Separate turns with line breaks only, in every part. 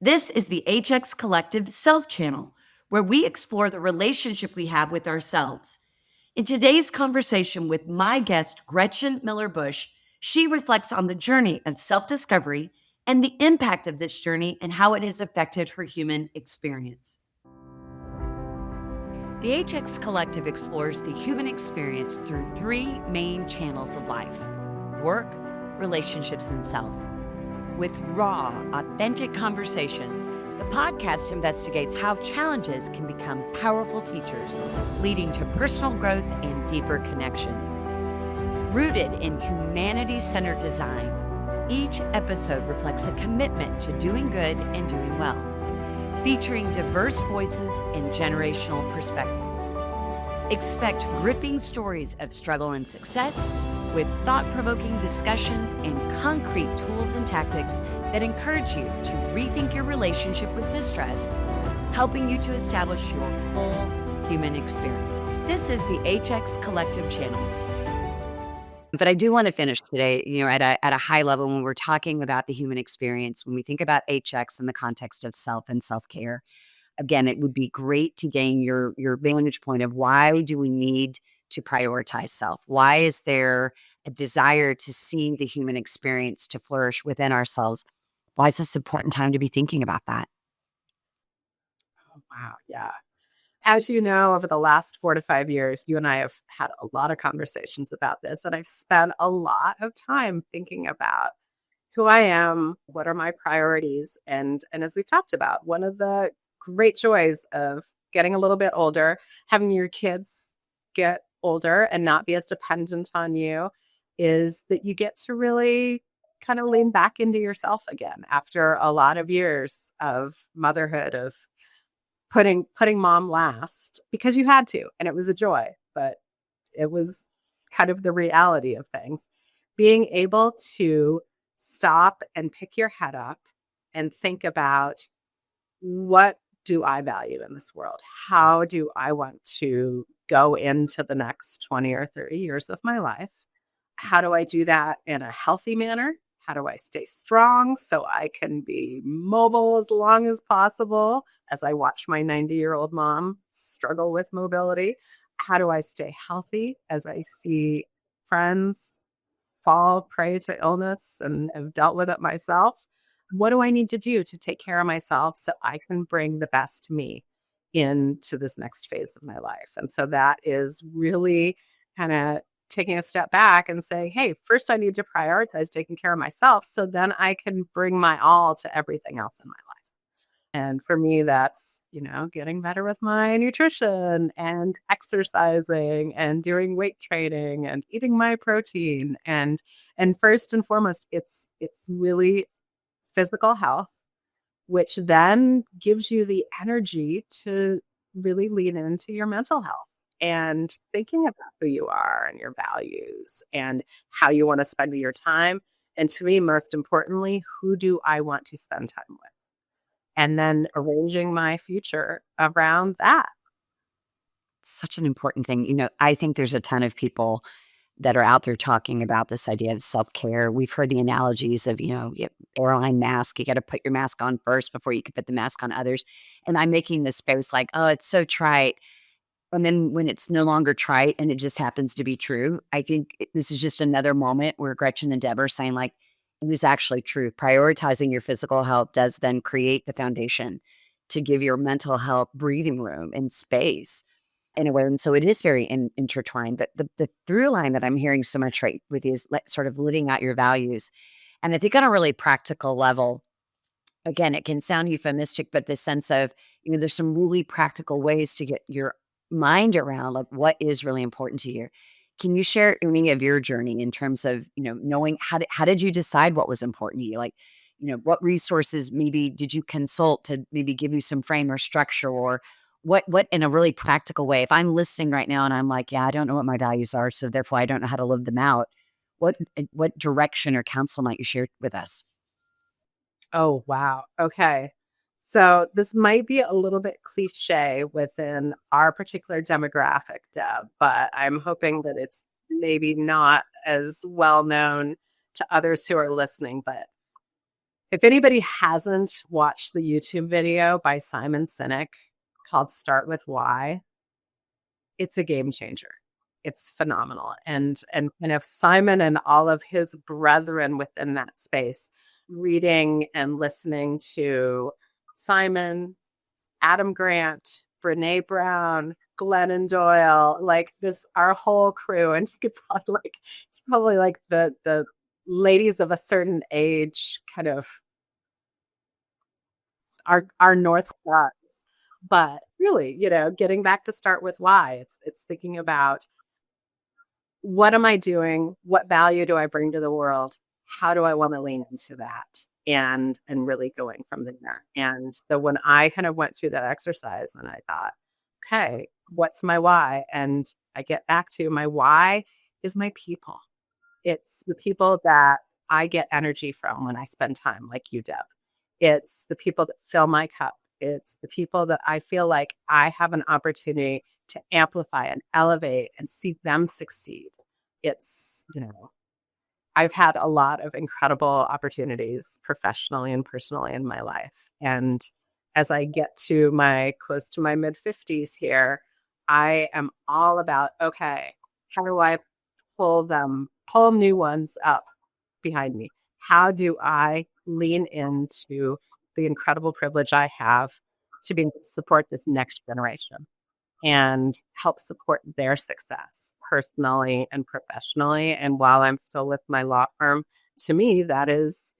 This is the HX Collective Self Channel, where we explore the relationship we have with ourselves. In today's conversation with my guest, Gretchen Miller Bush, she reflects on the journey of self discovery and the impact of this journey and how it has affected her human experience. The HX Collective explores the human experience through three main channels of life: work, relationships, and self. With raw, authentic conversations, the podcast investigates how challenges can become powerful teachers, leading to personal growth and deeper connections. Rooted in humanity-centered design, each episode reflects a commitment to doing good and doing well, featuring diverse voices and generational perspectives. Expect gripping stories of struggle and success, with thought-provoking discussions and concrete tools and tactics that encourage you to rethink your relationship with distress, helping you to establish your full human experience. This is the HX Collective channel. But I do want to finish today, at a high level when we're talking about the human experience, when we think about HX in the context of self and self-care. Again, it would be great to gain your vantage point of why do we need to prioritize self? Why is there a desire to see the human experience to flourish within ourselves? Why is this an important time to be thinking about that?
Oh, wow. Yeah. As you know, over the last 4 to 5 years, you and I have had a lot of conversations about this, and I've spent a lot of time thinking about who I am, what are my priorities, and as we've talked about, one of the great joys of getting a little bit older, having your kids get older and not be as dependent on you, is that you get to really kind of lean back into yourself again after a lot of years of motherhood, of putting mom last because you had to, and it was a joy, but it was kind of the reality of things. Being able to stop and pick your head up and think about, what do I value in this world? How do I want to go into the next 20 or 30 years of my life? How do I do that in a healthy manner? How do I stay strong so I can be mobile as long as possible as I watch my 90-year-old mom struggle with mobility? How do I stay healthy as I see friends fall prey to illness and have dealt with it myself? What do I need to do to take care of myself so I can bring the best me into this next phase of my life? And so that is really kind of taking a step back and saying, hey, first I need to prioritize taking care of myself so then I can bring my all to everything else in my life. And for me, that's, getting better with my nutrition and exercising and doing weight training and eating my protein. And first and foremost, it's really physical health, which then gives you the energy to really lean into your mental health and thinking about who you are and your values and how you want to spend your time. And to me, most importantly, who do I want to spend time with? And then arranging my future around that.
Such an important thing. I think there's a ton of people that are out there talking about this idea of self-care. We've heard the analogies of, airline mask. You got to put your mask on first before you can put the mask on others. And I'm making this face like, oh, it's so trite. And then when it's no longer trite and it just happens to be true, I think this is just another moment where Gretchen and Deb are saying, like, it is actually true. Prioritizing your physical health does then create the foundation to give your mental health breathing room and space in a way. And so it is very intertwined. But the through line that I'm hearing so much right with you is sort of living out your values. And I think on a really practical level, again, it can sound euphemistic, but the sense of, there's some really practical ways to get your mind around like what is really important to you. Can you share any of your journey in terms of, knowing how did you decide what was important to you? Like, what resources maybe did you consult to maybe give you some frame or structure, or what in a really practical way? If I'm listening right now and I'm like, yeah, I don't know what my values are, so therefore I don't know how to live them out. What direction or counsel might you share with us?
Oh, wow. Okay. So this might be a little bit cliche within our particular demographic, Deb, but I'm hoping that it's maybe not as well known to others who are listening. But If anybody hasn't watched the YouTube video by Simon Sinek called Start With Why, it's a game changer. It's phenomenal. And kind of Simon and all of his brethren within that space, reading and listening to Simon, Adam Grant, Brene Brown, Glennon Doyle, like this, our whole crew. And you could probably it's probably like the ladies of a certain age kind of our North Stars. But really, getting back to Start With Why, it's thinking about, what am I doing? What value do I bring to the world? How do I want to lean into that? And really going from there. And so when I kind of went through that exercise and I thought, okay, what's my why? And I get back to my why is my people. It's the people that I get energy from when I spend time, like you, Deb. It's the people that fill my cup. It's the people that I feel like I have an opportunity to amplify and elevate and see them succeed. It's, I've had a lot of incredible opportunities professionally and personally in my life. And as I get to close to my mid 50s here, I am all about, okay, how do I pull new ones up behind me? How do I lean into the incredible privilege I have to be able to support this next generation and help support their success personally and professionally? And while I'm still with my law firm, to me, that is,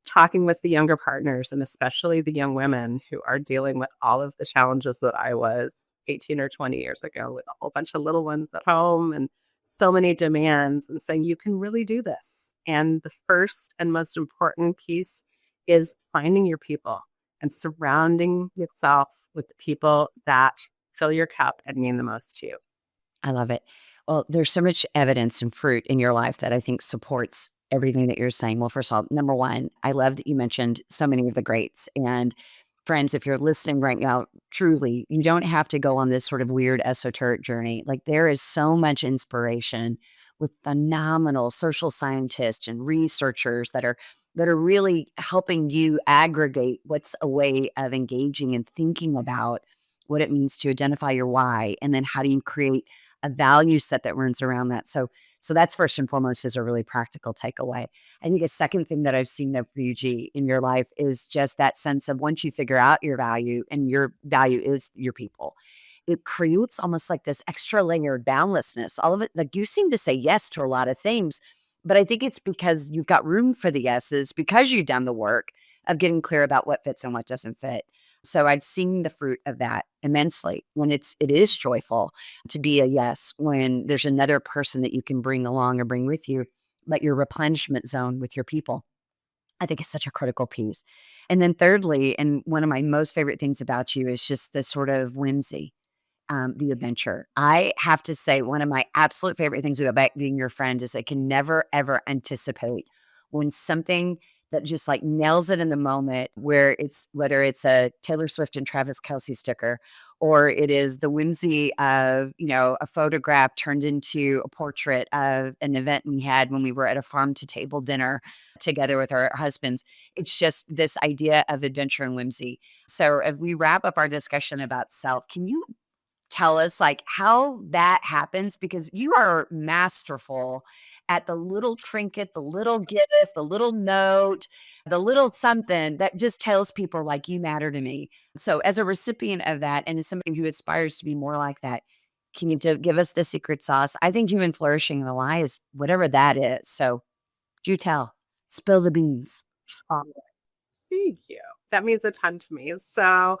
talking with the younger partners and especially the young women who are dealing with all of the challenges that I was 18 or 20 years ago, with a whole bunch of little ones at home and so many demands, and saying, you can really do this. And the first and most important piece is finding your people and surrounding yourself with the people that fill your cup and mean the most to you.
I love it. Well, there's so much evidence and fruit in your life that I think supports everything that you're saying. Well, first of all, number one, I love that you mentioned so many of the greats. And friends, if you're listening right now, truly, you don't have to go on this sort of weird esoteric journey. Like, there is so much inspiration with phenomenal social scientists and researchers that are really helping you aggregate what's a way of engaging and thinking about what it means to identify your why, and then how do you create a value set that runs around that. So that's first and foremost is a really practical takeaway. I think a second thing that I've seen that for you, G, in your life is just that sense of, once you figure out your value, and your value is your people, it creates almost like this extra layer of boundlessness. All of it, like, you seem to say yes to a lot of things, but I think it's because you've got room for the yeses, because you've done the work of getting clear about what fits and what doesn't fit. So I've seen the fruit of that immensely, when it is joyful to be a yes, when there's another person that you can bring along or bring with you, like your replenishment zone with your people. I think it's such a critical piece. And then thirdly, and one of my most favorite things about you, is just this sort of whimsy, the adventure. I have to say, one of my absolute favorite things about being your friend is I can never, ever anticipate when something that just like nails it in the moment, whether it's a Taylor Swift and Travis Kelce sticker, or it is the whimsy of, a photograph turned into a portrait of an event we had when we were at a farm to table dinner together with our husbands. It's just this idea of adventure and whimsy. So as we wrap up our discussion about self, can you tell us, like, how that happens? Because you are masterful at the little trinket, the little gift, the little note, the little something that just tells people, like, you matter to me. So as a recipient of that, and as somebody who aspires to be more like that, can you give us the secret sauce? I think human flourishing, the why, is whatever that is. So do tell. Spill the beans.
Um, Thank you. That means a ton to me. So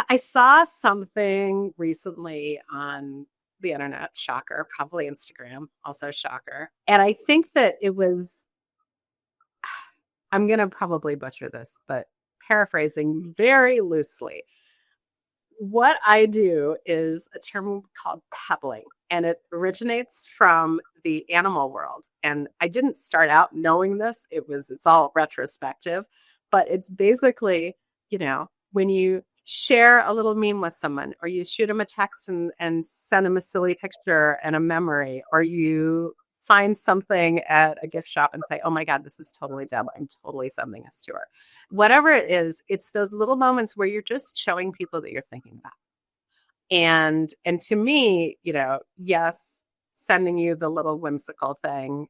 I saw something recently on the internet, shocker, probably Instagram, also shocker. And I think that it was, I'm going to probably butcher this, but paraphrasing very loosely, what I do is a term called pebbling, and it originates from the animal world. And I didn't start out knowing this. It's all retrospective, but it's basically, when you share a little meme with someone, or you shoot them a text and send them a silly picture and a memory, or you find something at a gift shop and say, oh my God, this is totally Deb. I'm totally sending this to her. Whatever it is, it's those little moments where you're just showing people that you're thinking about. And to me, yes, sending you the little whimsical thing,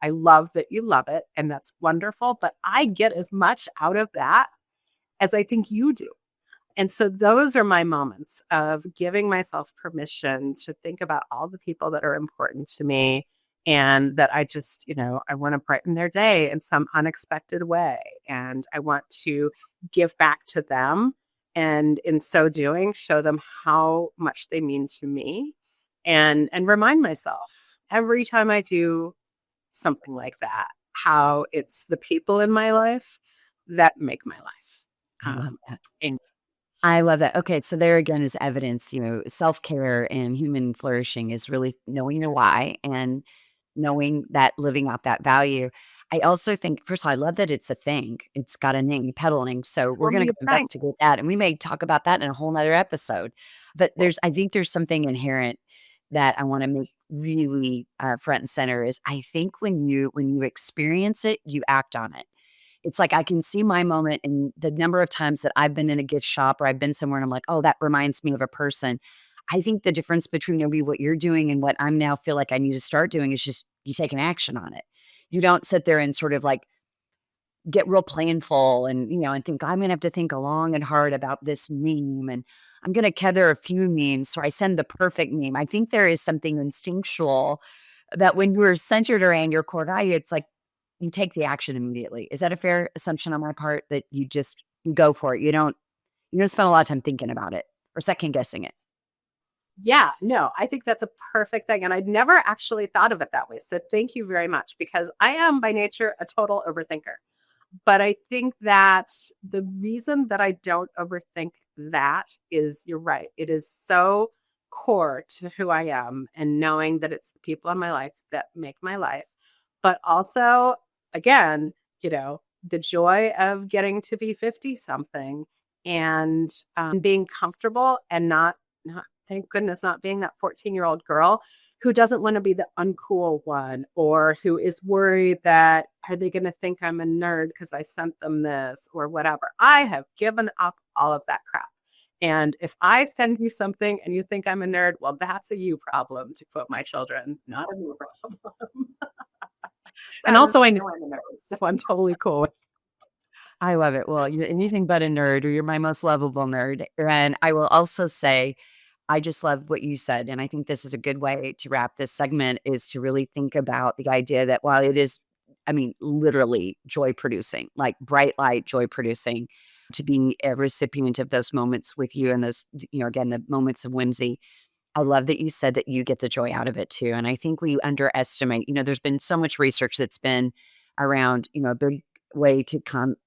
I love that you love it, and that's wonderful, but I get as much out of that as I think you do. And so those are my moments of giving myself permission to think about all the people that are important to me and that I just, I want to brighten their day in some unexpected way. And I want to give back to them. And in so doing, show them how much they mean to me and remind myself every time I do something like that, how it's the people in my life that make my life.
I love that.
And
I love that. Okay, so there again is evidence, self-care and human flourishing is really knowing your why and knowing that living out that value. I also think, first of all, I love that it's a thing. It's got a name, pebbling. So we're
for
going
me,
to
thanks.
investigate that, and we may talk about that in a whole nother episode. But I think there's something inherent that I want to make really front and center is I think when you experience it, you act on it. It's like I can see my moment and the number of times that I've been in a gift shop or I've been somewhere and I'm like, "Oh, that reminds me of a person." I think the difference between maybe what you're doing and what I'm now feel like I need to start doing is just you take an action on it. You don't sit there and sort of like get real planful and think, "I'm gonna have to think long and hard about this meme, and I'm gonna tether a few memes so I send the perfect meme." I think there is something instinctual that when you're centered around your core value, it's like you take the action immediately. Is that a fair assumption on my part that you go for it? You don't spend a lot of time thinking about it or second guessing it?
Yeah, no, I think that's a perfect thing. And I'd never actually thought of it that way. So thank you very much because I am by nature a total overthinker. But I think that the reason that I don't overthink that is you're right. It is so core to who I am and knowing that it's the people in my life that make my life. But also, again, the joy of getting to be 50 something and being comfortable and not, thank goodness, not being that 14-year-old girl who doesn't want to be the uncool one or who is worried that are they going to think I'm a nerd because I sent them this or whatever. I have given up all of that crap. And if I send you something and you think I'm a nerd, well, that's a you problem, to quote my children, not a me problem. And also, I know I'm a nerd, so I'm totally cool with it.
I love it. Well, you're anything but a nerd, or you're my most lovable nerd. And I will also say, I just love what you said. And I think this is a good way to wrap this segment is to really think about the idea that while it is, I mean, literally joy producing, like bright light joy producing, to be a recipient of those moments with you and those, again, the moments of whimsy. I love that you said that you get the joy out of it too. And I think we underestimate, there's been so much research that's been around, a big way to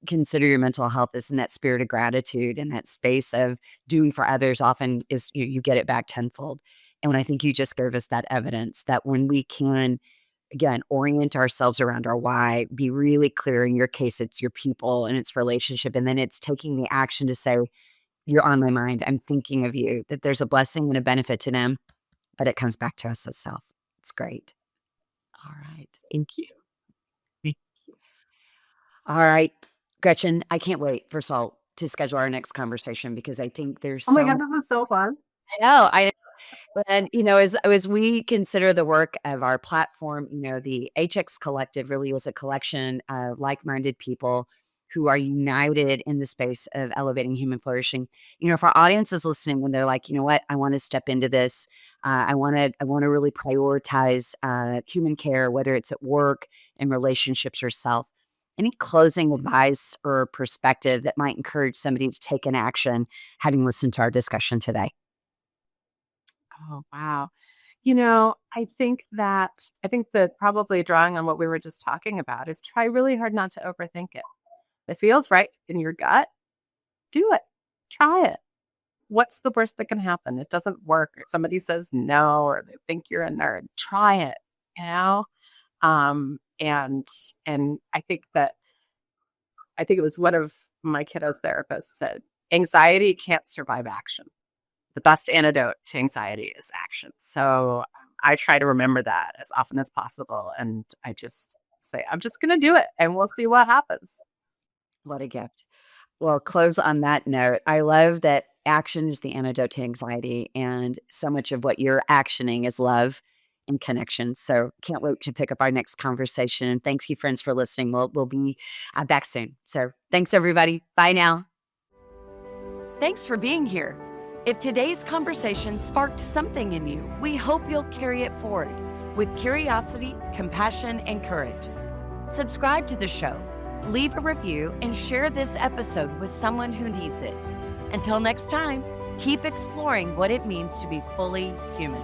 consider your mental health is in that spirit of gratitude and that space of doing for others often is you get it back tenfold. And when I think you just gave us that evidence that when we can, again, orient ourselves around our why, be really clear. In your case, it's your people and it's relationship. And then it's taking the action to say, you're on my mind. I'm thinking of you, that there's a blessing and a benefit to them, but it comes back to us as self. It's great. All right.
Thank you.
All right, Gretchen, I can't wait, first of all, to schedule our next conversation because I think there's
Oh my
so
God, this was so fun.
I know. And as we consider the work of our platform, the HX Collective really was a collection of like-minded people who are united in the space of elevating human flourishing. If our audience is listening when they're like, you know what, I want to step into this, I want to really prioritize human care, whether it's at work, in relationships, or self. Any closing advice or perspective that might encourage somebody to take an action, having listened to our discussion today?
Oh, wow. I think that probably drawing on what we were just talking about is try really hard not to overthink it. If it feels right in your gut, do it. Try it. What's the worst that can happen? It doesn't work, or somebody says no, or they think you're a nerd. Try it, you know? And I think it was one of my kiddos' therapists said, anxiety can't survive action. The best antidote to anxiety is action. So I try to remember that as often as possible. And I just say, I'm just going to do it and we'll see what happens.
What a gift. Well, close on that note. I love that action is the antidote to anxiety, and so much of what you're actioning is love and connection. So can't wait to pick up our next conversation. And thanks you, friends, for listening. We'll be back soon. So thanks, everybody. Bye now. Thanks for being here. If today's conversation sparked something in you, we hope you'll carry it forward with curiosity, compassion, and courage. Subscribe to the show, leave a review, and share this episode with someone who needs it. Until next time, keep exploring what it means to be fully human.